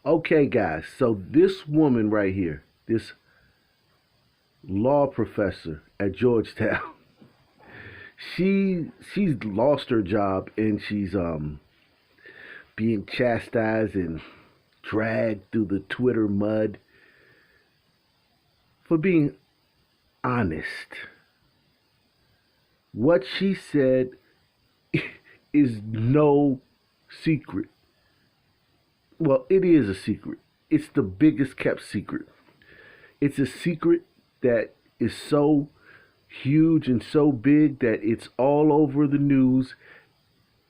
Okay, guys, so this woman right here, this law professor at Georgetown, she's lost her job and she's being chastised and dragged through the Twitter mud for being honest. What she said is no secret. Well, it is a secret. It's the biggest kept secret. It's a secret that is so huge and so big that it's all over the news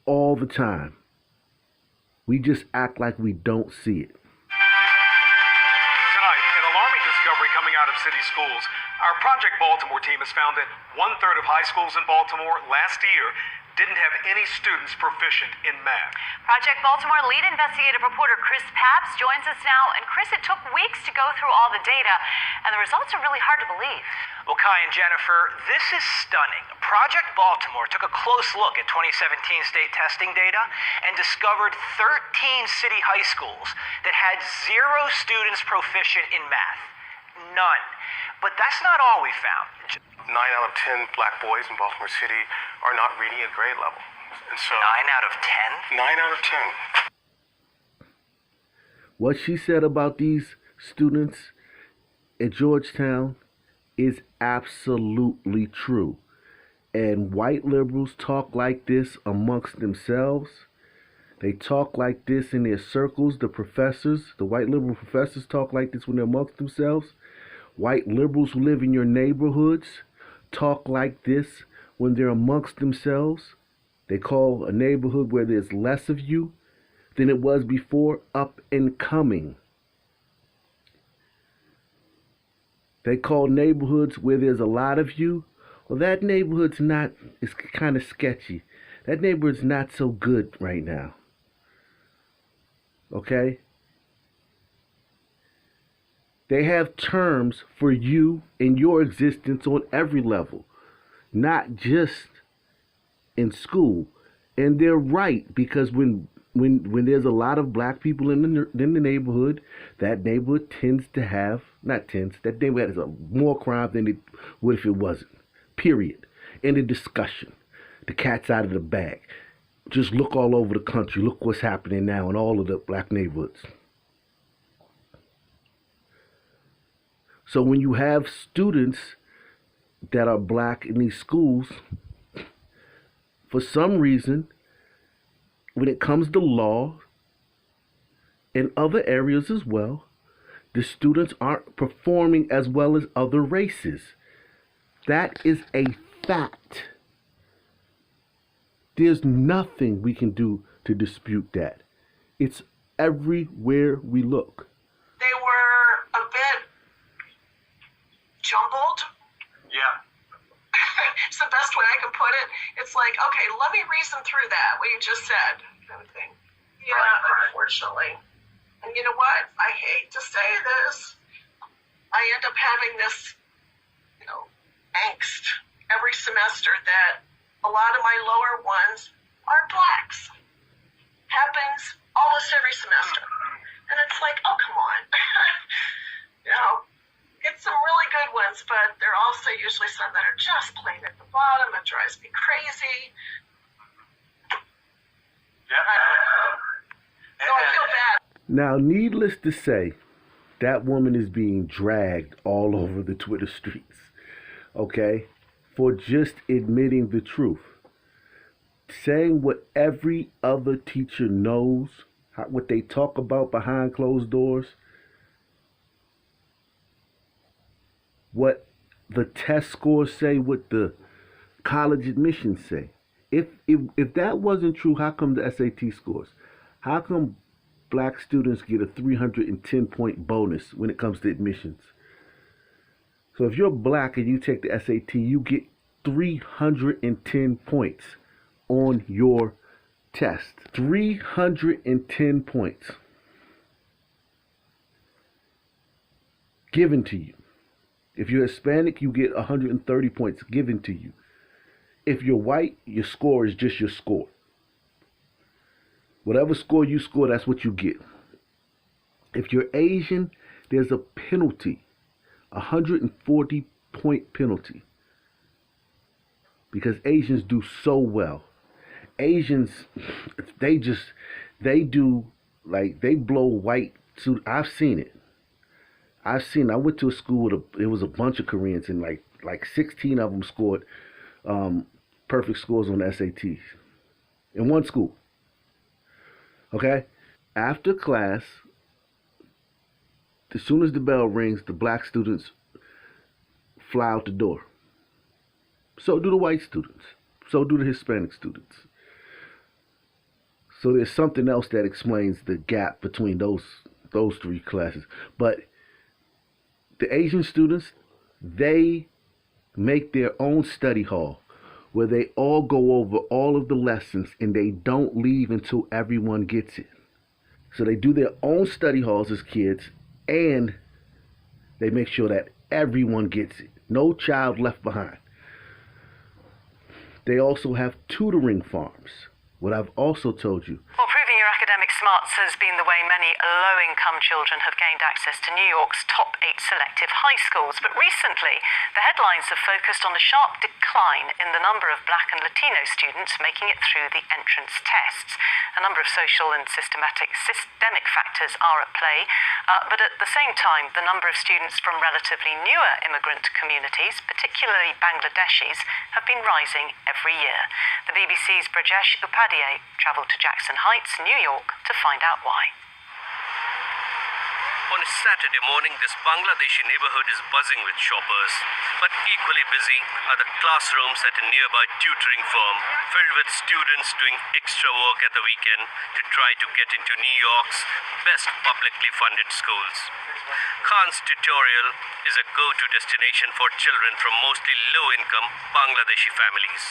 all the time. We just act like we don't see it. Tonight, an alarming discovery coming out of city schools. Our Project Baltimore team has found that 1/3 of high schools in Baltimore last year didn't have any students proficient in math. Project Baltimore lead investigative reporter Chris Papps joins us now. And Chris, it took weeks to go through all the data, and the results are really hard to believe. Well, Kai and Jennifer, this is stunning. Project Baltimore took a close look at 2017 state testing data and discovered 13 city high schools that had 0 students proficient in math. None. But that's not all we found. 9 out of 10 black boys in Baltimore City are not reading at grade level. And so 9 out of 10? 9 out of 10. What she said about these students at Georgetown is absolutely true. And white liberals talk like this amongst themselves. They talk like this in their circles. The professors, the white liberal professors talk like this when they're amongst themselves. White liberals who live in your neighborhoods talk like this when they're amongst themselves. They call a neighborhood where there's less of you than it was before up and coming. They call neighborhoods where there's a lot of you. Well, that neighborhood's not, it's kind of sketchy. That neighborhood's not so good right now. Okay? They have terms for you and your existence on every level, not just in school. And they're right, because when there's a lot of black people in the neighborhood, that neighborhood tends to have, that neighborhood has more crime than it would if it wasn't. Period. End of discussion. The cat's out of the bag. Just look all over the country. Look what's happening now in all of the black neighborhoods. So when you have students that are black in these schools, for some reason, when it comes to law and other areas as well, the students aren't performing as well as other races. That is a fact. There's nothing we can do to dispute that. It's everywhere we look. They were a bit jumbled. Yeah. It's the best way I can put it. It's like, okay, let me reason through that, what you just said, kind of thing. Yeah, right. Unfortunately. And you know what? I hate to say this. I end up having this, angst every semester that a lot of my lower ones are blacks. Happens almost every semester. And it's like, oh, come on. Get some really good ones, but there are also usually some that are just plain at the bottom. It drives me crazy. Yeah. So I feel bad. Now, needless to say, that woman is being dragged all over the Twitter streets, okay, for just admitting the truth. Saying what every other teacher knows, what they talk about behind closed doors, what the test scores say, what the college admissions say. If that wasn't true, how come the SAT scores? How come black students get a 310-point bonus when it comes to admissions? So if you're black and you take the SAT, you get 310 points on your test. 310 points given to you. If you're Hispanic, you get 130 points given to you. If you're white, your score is just your score. Whatever score you score, that's what you get. If you're Asian, there's a penalty, 140-point penalty, because Asians do so well. Asians, they do, like, they blow white suit. I've seen it. I went to a school with it was a bunch of Koreans, and like 16 of them scored perfect scores on the SATs in one school. Okay? After class, as soon as the bell rings, the black students fly out the door. So do the white students. So do the Hispanic students. So there's something else that explains the gap between those three classes. But the Asian students, they make their own study hall where they all go over all of the lessons and they don't leave until everyone gets it. So they do their own study halls as kids, and they make sure that everyone gets it. No child left behind. They also have tutoring farms. What I've also told you. Well, proving your academic smarts has been the way many low-income children have gained access to New York's top 8 selective high schools. But recently, the headlines have focused on the sharp decline in the number of Black and Latino students making it through the entrance tests. A number of social and systemic factors are at play, but at the same time, the number of students from relatively newer immigrant communities, particularly Bangladeshis, have been rising every year. The BBC's Brajesh Upadhyay travelled to Jackson Heights, New York, to find out why. On a Saturday morning, this Bangladeshi neighborhood is buzzing with shoppers. But equally busy are the classrooms at a nearby tutoring firm, filled with students doing extra work at the weekend to try to get into New York's best publicly funded schools. Khan's Tutorial is a go-to destination for children from mostly low-income Bangladeshi families.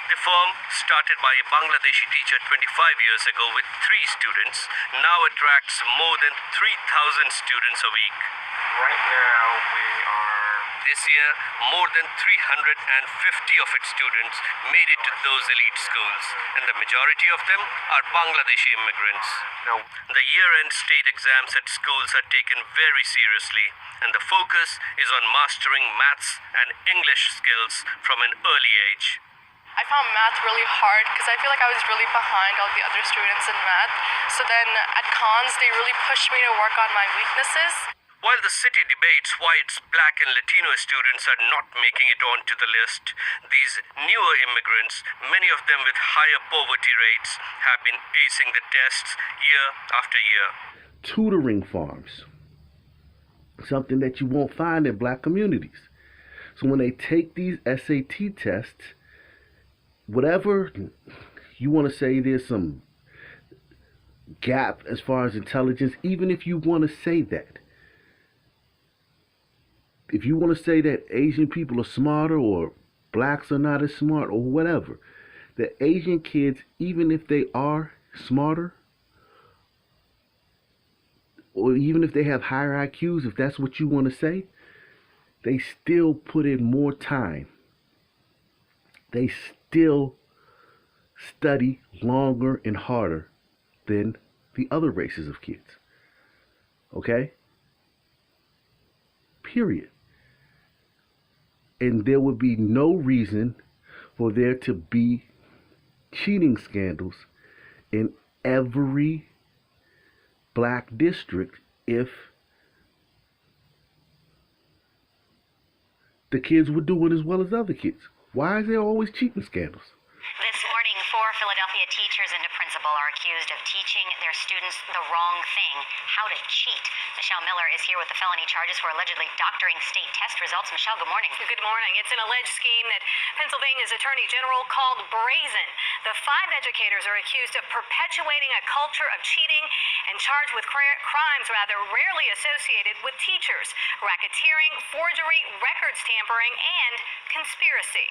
The firm, started by a Bangladeshi teacher 25 years ago with 3 students, now attracts more than 3,000 students a week. Right now, This year, more than 350 of its students made it to those elite schools, and the majority of them are Bangladeshi immigrants. The year-end state exams at schools are taken very seriously, and the focus is on mastering maths and English skills from an early age. I found math really hard because I feel like I was really behind all the other students in math. So then at cons, they really pushed me to work on my weaknesses. While the city debates why its Black and Latino students are not making it onto the list, these newer immigrants, many of them with higher poverty rates, have been acing the tests year after year. Tutoring farms, something that you won't find in black communities. So when they take these SAT tests, whatever you want to say, there's some gap as far as intelligence, even if you want to say that. If you want to say that Asian people are smarter or blacks are not as smart or whatever, the Asian kids, even if they are smarter, or even if they have higher IQs, if that's what you want to say, they still put in more time. They still study longer and harder than the other races of kids. Okay? Period. And there would be no reason for there to be cheating scandals in every black district if the kids were doing as well as other kids. Why is there always cheating scandals? This morning, 4 Philadelphia teachers and a principal are accused of teaching their students the wrong thing, how to cheat. Michelle Miller is here with the felony charges for allegedly doctoring state test results. Michelle, good morning. Good morning. It's an alleged scheme that Pennsylvania's Attorney General called brazen. The 5 educators are accused of perpetuating a culture of cheating and charged with crimes rarely associated with teachers: racketeering, forgery, records tampering, and conspiracy.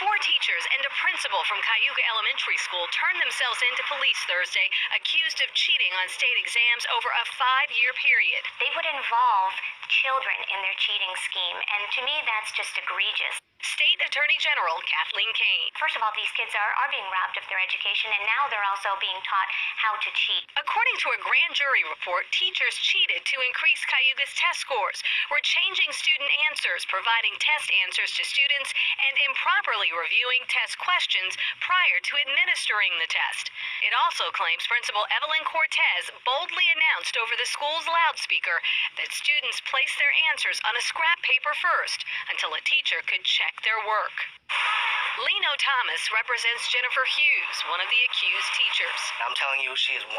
4 teachers and a principal from Cayuga Elementary School turned themselves in to police Thursday, accused of cheating on state exams over a 5-year period. They would involve children in their cheating scheme, and to me, that's just egregious. State Attorney General Kathleen Kane. First of all, these kids are being robbed of their education, and now they're also being taught how to cheat. According to a grand jury report, teachers cheated to increase Cayuga's test scores, were changing student answers, providing test answers to students, and improperly reviewing test questions prior to administering the test. It also claims Principal Evelyn Cortez boldly announced over the school's loudspeaker that students place their answers on a scrap paper first until a teacher could check their work. Leno Thomas represents Jennifer Hughes, one of the accused teachers. I'm telling you, she is 100%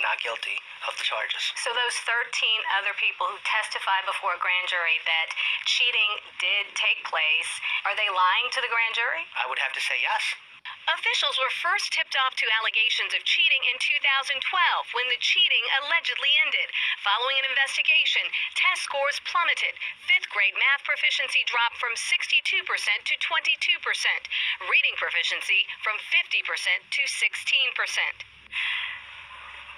not guilty of the charges. So those 13 other people who testified before a grand jury that cheating did take place, are they lying to the grand jury? I would have to say yes. Officials were first tipped off to allegations of cheating in 2012 when the cheating allegedly ended. Following an investigation, test scores plummeted. Fifth grade math proficiency dropped from 62% to 22%. Reading proficiency from 50% to 16%.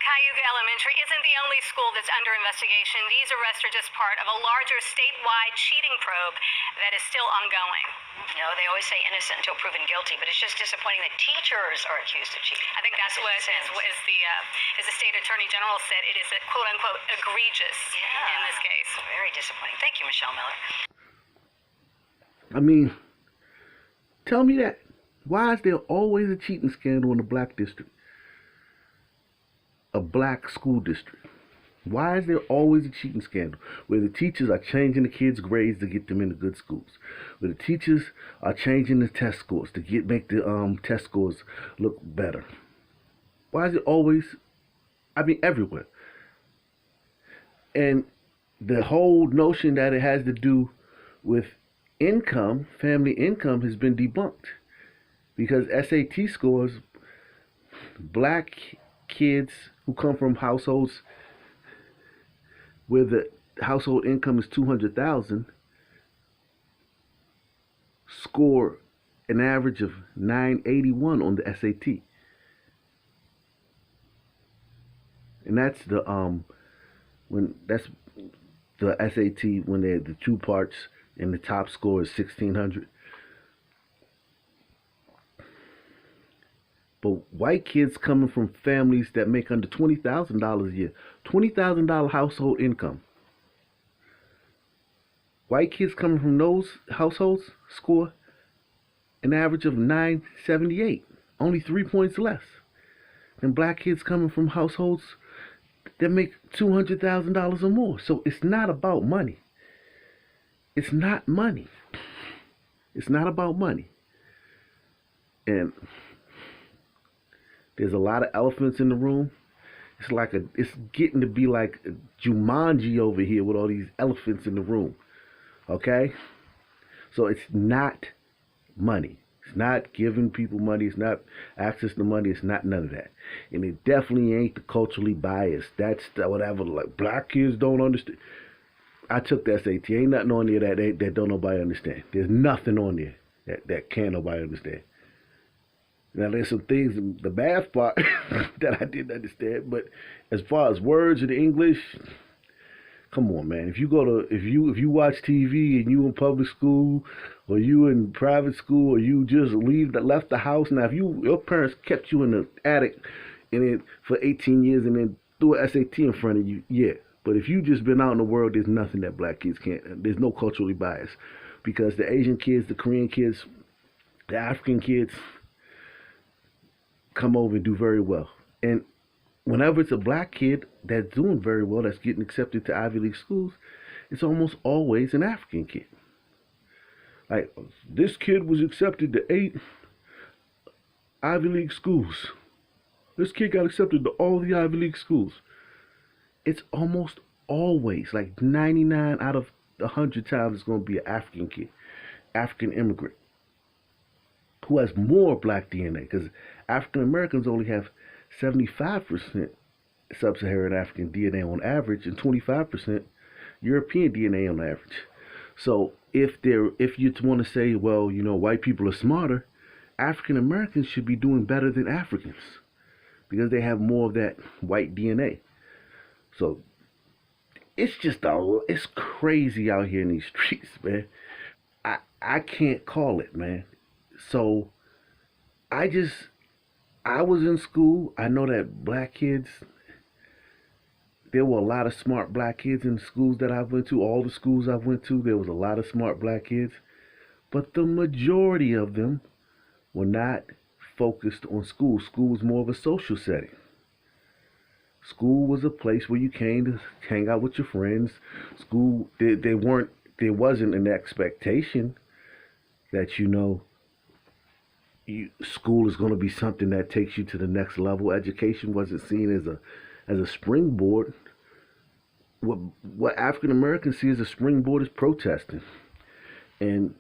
Cayuga Elementary isn't the only school that's under investigation. These arrests are just part of a larger statewide cheating probe that is still ongoing. You know, they always say innocent until proven guilty, but it's just disappointing that teachers are accused of cheating. I think that's what as the state attorney general said, it is quote unquote egregious in this case. Very disappointing. Thank you, Michelle Miller. I mean, tell me that. Why is there always a cheating scandal in the black district? A black school district. Why is there always a cheating scandal where the teachers are changing the kids' grades to get them into good schools, where the teachers are changing the test scores to make the test scores look better? Why is it always, everywhere? And the whole notion that it has to do with income, family income, has been debunked, because SAT scores, black kids who come from households where the household income is $200,000 score an average of 981 on the SAT, and that's the SAT when they're the two parts and the top score is 1600. But white kids coming from families that make under $20,000 a year, $20,000 household income. White kids coming from those households score an average of 978, only 3 points less than black kids coming from households that make $200,000 or more. So it's not about money. It's not money. It's not about money. And there's a lot of elephants in the room. It's getting to be like Jumanji over here with all these elephants in the room. Okay? So it's not money. It's not giving people money. It's not access to money. It's not none of that. And it definitely ain't the culturally biased. That's the whatever, like black kids don't understand. I took the SAT. Ain't nothing on there that don't nobody understand. There's nothing on there that can't nobody understand. Now there's some things in the math part that I didn't understand, but as far as words in English, come on, man. If you watch TV and you in public school, or you in private school, or you just left the house. Now, if your parents kept you in the attic for 18 years and then threw an SAT in front of you, yeah. But if you just been out in the world, there's nothing that black kids can't. There's no culturally bias, because the Asian kids, the Korean kids, the African kids come over and do very well. And whenever it's a black kid that's doing very well, that's getting accepted to Ivy League schools, it's almost always an African kid. Like, this kid was accepted to 8 Ivy League schools. This kid got accepted to all the Ivy League schools. It's almost always, like 99 out of 100 times, it's going to be an African kid, African immigrant, who has more black DNA, because African Americans only have 75% sub-Saharan African DNA on average and 25% European DNA on average. So if you want to say, well, white people are smarter, African Americans should be doing better than Africans because they have more of that white DNA. So it's crazy out here in these streets, man. I can't call it, man. So I was in school. I know that black kids, there were a lot of smart black kids in the schools that I went to. All the schools I went to, there was a lot of smart black kids. But the majority of them were not focused on school. School was more of a social setting. School was a place where you came to hang out with your friends. School, there wasn't an expectation that school is going to be something that takes you to the next level. Education wasn't seen as a springboard. What African Americans see as a springboard is protesting and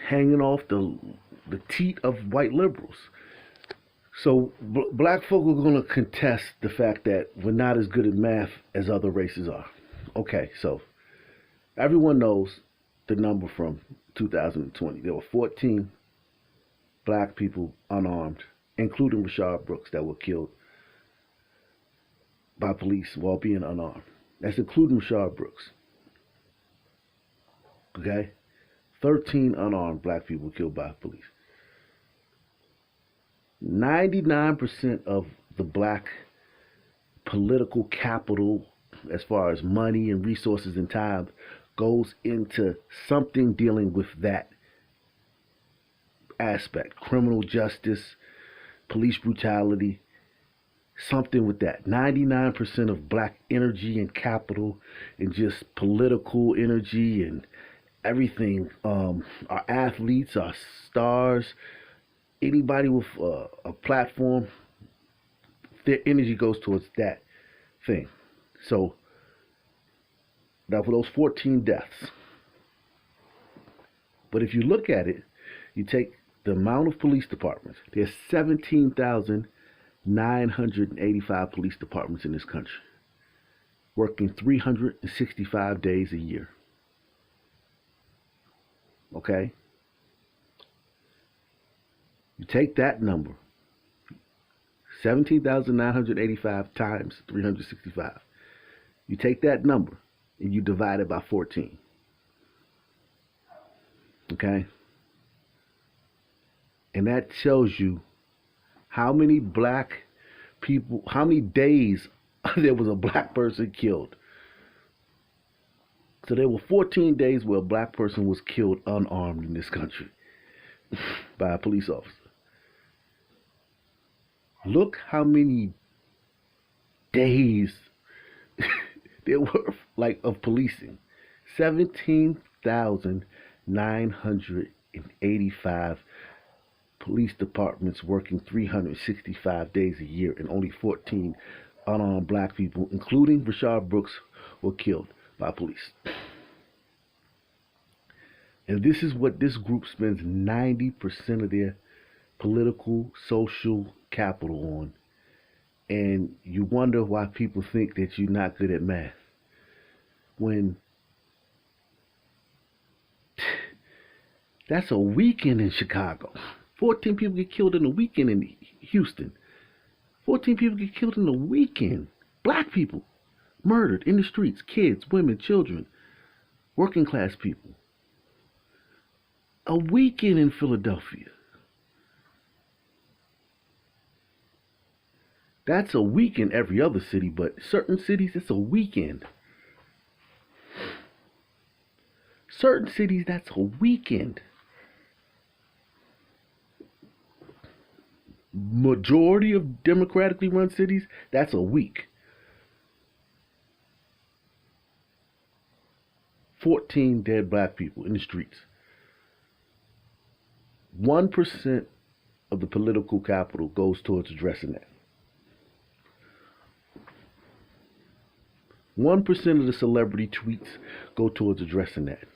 hanging off the teat of white liberals. So black folk are going to contest the fact that we're not as good at math as other races are. Okay, so everyone knows the number from 2020. There were 14 black people unarmed, including Rashard Brooks, that were killed by police while being unarmed. That's including Rashard Brooks. Okay? 13 unarmed black people killed by police. 99% of the black political capital, as far as money and resources and time, goes into something dealing with that aspect. Criminal justice, police brutality, something with that. 99% of black energy and capital and just political energy and everything. Our athletes, our stars, anybody with a platform, their energy goes towards that thing. So now for those 14 deaths, but if you look at it, you take the amount of police departments. There's 17,985 police departments in this country, working 365 days a year. Okay? You take that number, 17,985 times 365. You take that number and you divide it by 14. Okay? And that tells you how many black people, how many days there was a black person killed. So there were 14 days where a black person was killed unarmed in this country by a police officer. Look how many days there were of policing. 17,985 police departments working 365 days a year, and only 14 unarmed black people, including Rashard Brooks, were killed by police. And this is what this group spends 90% of their political, social capital on. And you wonder why people think that you're not good at math. When that's a weekend in Chicago. 14 people get killed in a weekend in Houston. 14 people get killed in a weekend. Black people murdered in the streets. Kids, women, children, working class people. A weekend in Philadelphia. That's a week in every other city, but certain cities, it's a weekend. Certain cities, that's a weekend. Majority of democratically run cities, that's a week. 14 dead black people in the streets. 1% of the political capital goes towards addressing that. 1% of the celebrity tweets go towards addressing that.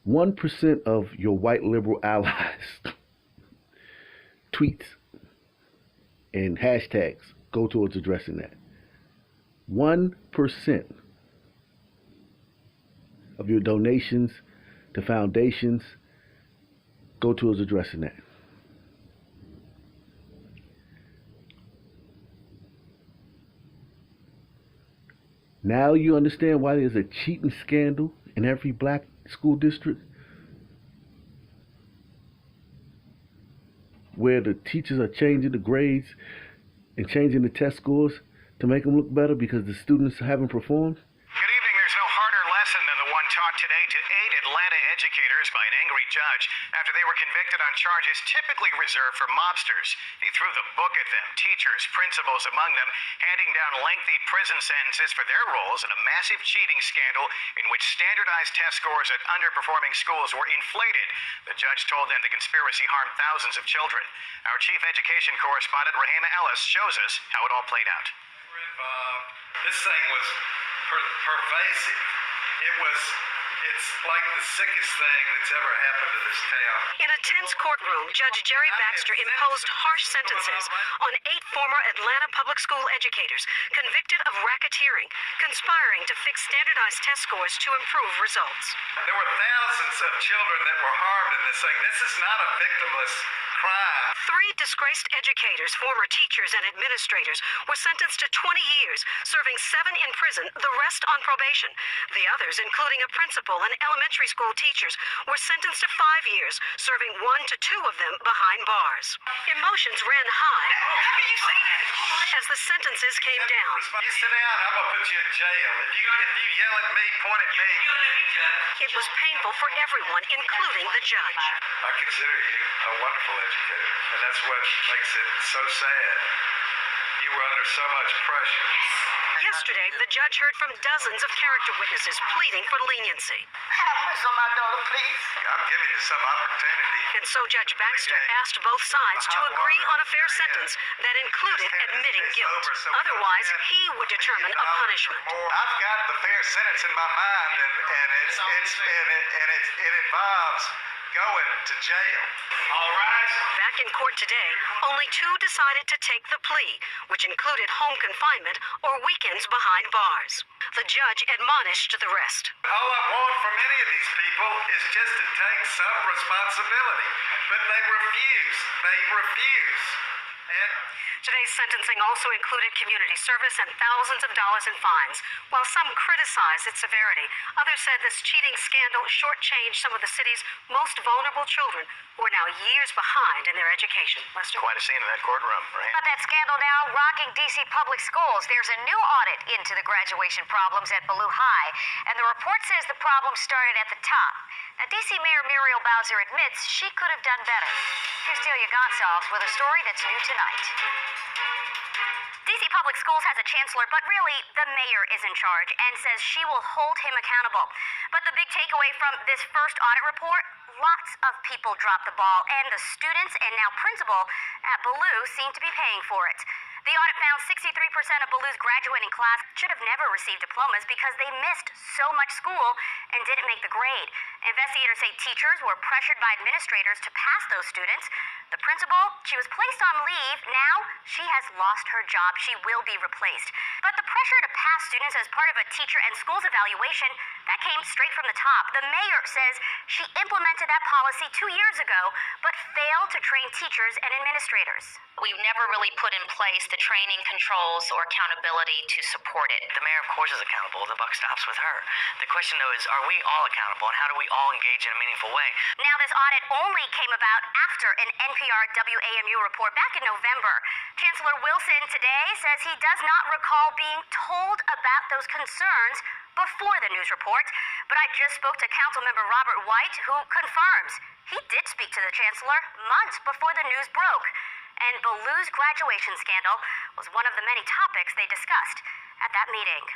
1% of your white liberal allies tweets and hashtags go towards addressing that. 1% of your donations to foundations go towards addressing that. Now you understand why there's a cheating scandal in every black school district where the teachers are changing the grades and changing the test scores to make them look better because the students haven't performed? Good evening. There's no harder lesson than the one taught today to 8 Atlanta educators by an angry judge after they were convicted on charges typically reserved for mobsters. He threw the book at them, teachers, principals among them, handing down lengthy prison sentences for their roles in a massive cheating scandal in which standardized test scores at underperforming schools were inflated. The judge told them the conspiracy harmed thousands of children. Our chief education correspondent, Rahima Ellis, shows us how it all played out. This thing was pervasive. It's like the sickest thing that's ever happened to this town. In a tense courtroom, Judge Jerry Baxter imposed harsh sentences on 8 former Atlanta public school educators convicted of racketeering, conspiring to fix standardized test scores to improve results. There were thousands of children that were harmed in this thing. This is not a victimless crime. 3 disgraced educators, former teachers and administrators, were sentenced to 20 years, serving 7 in prison, the rest on probation. The others, including a principal and elementary school teachers, were sentenced to 5 years, serving 1 to 2 of them behind bars. Emotions ran high as the sentences came down. You sit down, I'm going to put you in jail. If you yell at me, point at me. It was painful for everyone, including the judge. I consider you a wonderful educator, and that's what makes it so sad. You were under so much pressure. Yesterday, the judge heard from dozens of character witnesses pleading for leniency. Have mercy on my daughter, please. I'm giving you some opportunity. And so Judge Baxter asked both sides to agree on a fair sentence that included admitting guilt. Otherwise, he would determine a punishment. I've got the fair sentence in my mind, and it involves going to jail. All right. Back in court today, only 2 decided to take the plea, which included home confinement or weekends behind bars. The judge admonished the rest. All I want from any of these people is just to take some responsibility. But they refuse. And today's sentencing also included community service and thousands of dollars in fines. While some criticized its severity, others said this cheating scandal shortchanged some of the city's most vulnerable children who are now years behind in their education. Lester? Quite a scene in that courtroom, right? About that scandal now rocking D.C. public schools. There's a new audit into the graduation problems at Ballou High, and the report says the problem started at the top. Now, D.C. Mayor Muriel Bowser admits she could have done better. Here's Delia Gonsalves with a story that's new tonight. D.C. Public Schools has a chancellor, but really, the mayor is in charge and says she will hold him accountable. But the big takeaway from this first audit report, lots of people dropped the ball, and the students and now principal at Ballou seem to be paying for it. The audit found 63% of Ballou's graduating class should have never received diplomas because they missed so much school and didn't make the grade. Investigators say teachers were pressured by administrators to pass those students. The principal, she was placed on leave. Now she has lost her job. She will be replaced. But the pressure to pass students as part of a teacher and school's evaluation, that came straight from the top. The mayor says she implemented that policy 2 years ago, but failed to train teachers and administrators. We've never really put in place the training controls or accountability to support it. The mayor, of course, is accountable. The buck stops with her. The question, though, is are we all accountable, and how do we all engage in a meaningful way? Now, this audit only came about after an NPR WAMU report back in November. Chancellor Wilson today says he does not recall being told about those concerns before the news report. But I just spoke to Councilmember Robert White, who confirms he did speak to the chancellor months before the news broke. And Ballou's graduation scandal was one of the many topics they discussed at that meeting.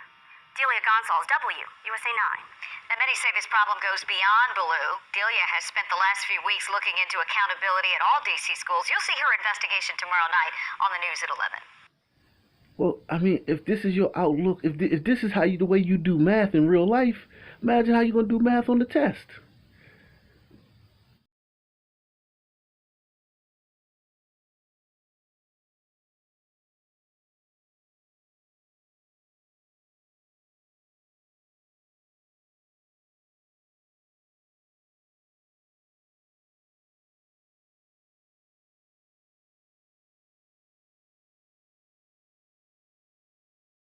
Delia Gonsalves, USA 9. Now, many say this problem goes beyond Ballou. Delia has spent the last few weeks looking into accountability at all D.C. schools. You'll see her investigation tomorrow night on the news at 11. Well, I mean, if this is your outlook, if this is the way you do math in real life, imagine how you're going to do math on the test.